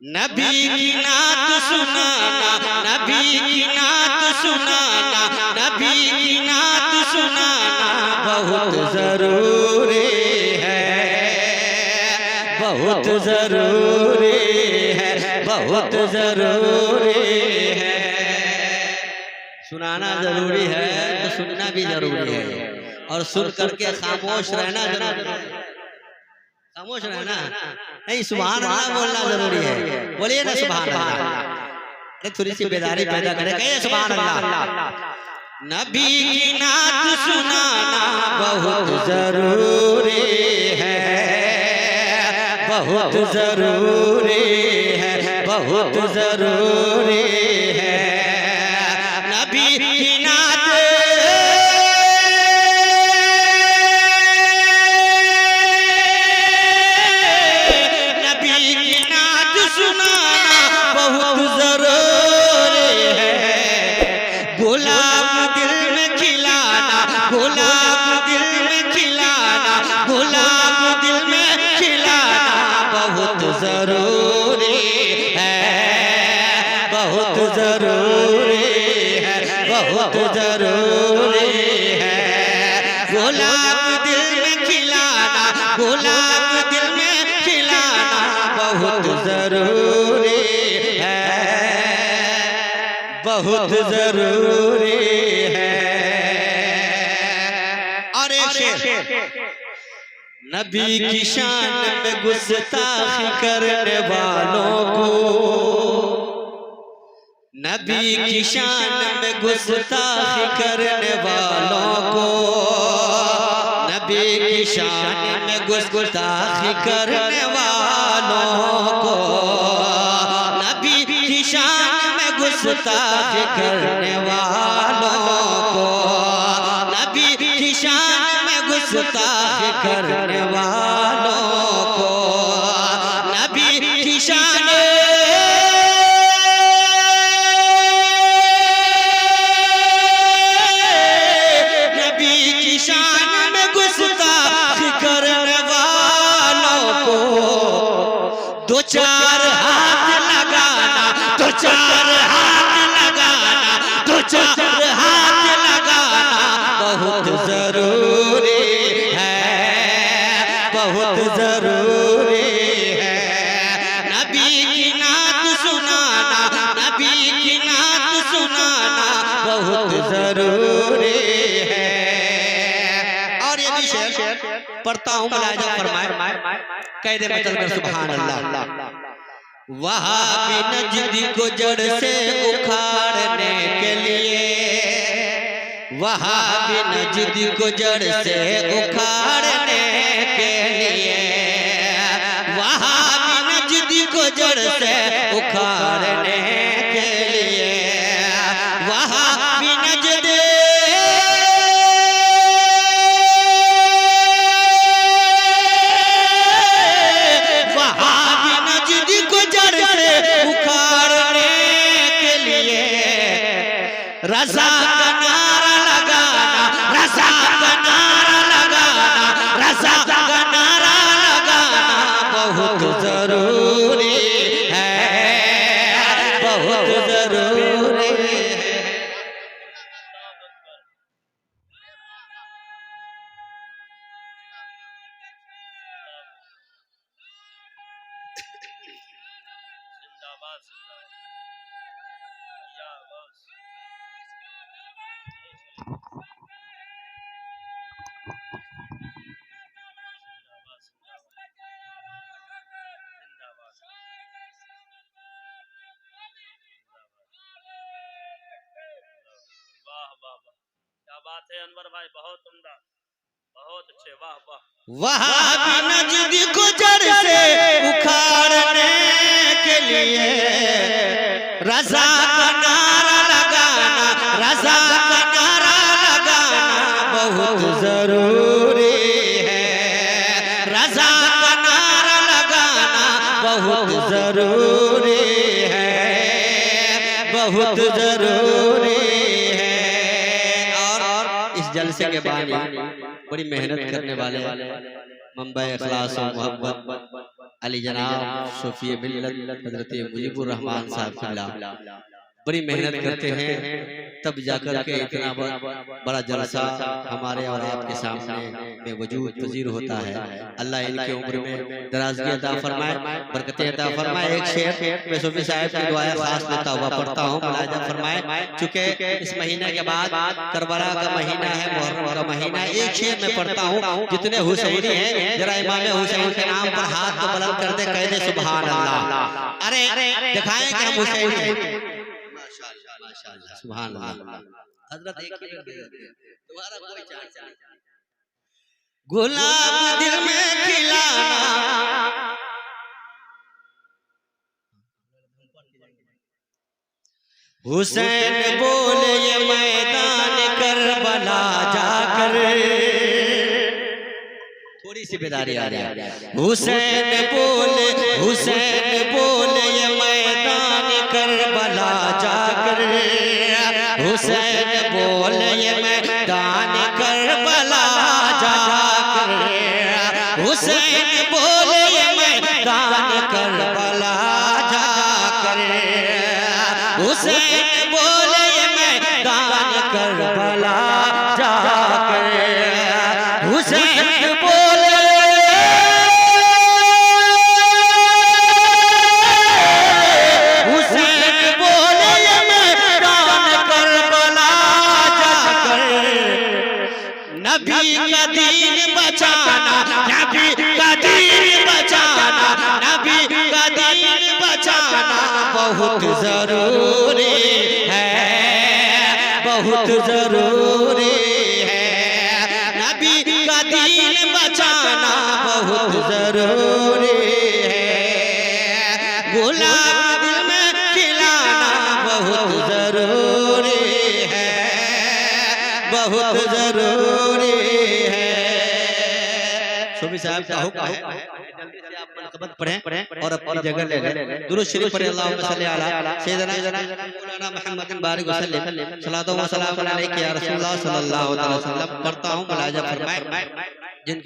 नबी की नात सुनाना, नबी की नात सुनाना, नबी की नात सुनाना बहुत जरूरी है, बहुत जरूरी है, बहुत जरूरी है। सुनाना जरूरी है तो सुनना भी जरूरी है, और सुन करके खामोश रहना जरूरी है। खामोश रहना नहीं, सुभान अल्लाह बोलना जरूरी है। बोलिए ना सुभान अल्लाह। अरे थोड़ी सी बेदारी पैदा करे, कहिए सुभान अल्लाह। नबी की नात सुनाना बहुत जरूरी है, बहुत जरूरी है, बहुत जरूरी है। नबी की नात बहुत जरूरी है। गुलाब दिल में खिलाना, गुलाब दिल में खिलाना, गुलाब दिल में खिलाना बहुत जरूरी है, बहुत जरूरी है, बहुत जरूरी है। गुलाब दिल में खिलाना, गुलाब दिल में खिलाना बहुत जरूरी है, बहुत जरूरी है। और एक शेर, नबी की शान में गुस्ताखी करने वालों को, नबी की शान में गुस्ताखी करने वालों को, नबी की शान में गुस्ताखी करने वालों को, नबी की शान में गुस्ताखी करने वालों को, नबी की शान में गुस्ताखी करने वालों को, नबी की शान दो चार हाथ लगाना, दो चार हाथ लगाना, दो चार हाथ लगाना बहुत जरूरी है, बहुत जरूरी है। नबी की नात सुनाना, नबी की नात सुनाना बहुत जरूरी है। और ये भी शेर पढ़ता हूँ, मुलाहिजा फरमाए, कह दे मतलब सुभान अल्लाह। वहाबी नजदी को जड़ से उखाड़ने के लिए, वहाबी नजदी को जड़ से उखाड़ने के लिए, वहाबी नजदी को जड़ से उखाड़ने के लिए, वहाबी नजदी रज़ा का नारा लगाना, रज़ा का नारा लगाना, रज़ा का नारा लगाना बहुत जरूरी है, बहुत जरूरी है। क्या बात है अनवर भाई, बहुत उम्दा, बहुत अच्छे, वाह वाह। वहाबी नजदी को जड़ से उखाड़ने के लिए रज़ा का नारा लगाना, रज़ा का नारा लगाना बहुत जरूरी है, रज़ा का नारा लगाना बहुत जरूरी है, बहुत जरूरी है। और इस जलसे के बाद बड़ी मेहनत करने वाले मुंबई इखलास और मोहब्बत अली जनाब सूफी मिल्लत हजरत मुजीबुर रहमान साहब क़िबला बड़ी मेहनत करते हैं, तब जाकर के इतना बड़ा जलसा हमारे और आपके सामने में वजूद पजीर होता है। अल्लाह इनकी उम्र में दराज़गी अता फरमाए, बरकतें अता फरमाए। एक शेर मैं सूफी साहब की दुआ खास लेता हुआ पढ़ता हूँ, मुलाजा फरमाए। चूँकि इस महीने के बाद करबला का महीना है, मुहर्रम का महीना है, एक शेर मैं पढ़ता हूँ। जितने हुसैनी हैं जरा इमाम हुसैन के नाम पर हाथ को बुलंद कर दे, कह दे सुभान अल्लाह। अरे दिखाएं कि हम हुसैनी हैं। सुभान अल्लाह। हजरत एक ही दोबारा कोई चार्ज नहीं। गुलाब दिल में खिलाना, हुसैन बोले ये मैदान करबला जाकर, थोड़ी सी बेदारी आ रही है। हुसैन बोले ये मैदान करबला जाकर, हुसैन बोले ये मैदान करबला जाकर, हुसैन बोले ये मैदान करबला जाकर, हुसैन बोले ये मैदान करबला जाकर, हुसैन बोले नबी का दीन बचाना, नबी का दीन बचाना, नबी का दीन बचाना बहुत जरूरी है, बहुत जरूरी है। नबी का दीन बचाना बहुत जरूरी है। गुलाब में खिलाना बहुत जरूरी है, बहुत जरूरी है। सूफी साहब का हुक्म है, जल्दी से आप मनक़बत पढ़ें और अपनी जगह ले लें। दुरूद शरीफ पढ़ें। अल्लाहुम्मा सल्ली अला सय्यिदना मौलाना मुहम्मद बारिक वसल्लम सलातो व सलाम अलैका या रसूलल्लाह सल्लल्लाहु अलैहि वसल्लम। पढ़ता हूँ, मुलाजा फरमाएं। जिनके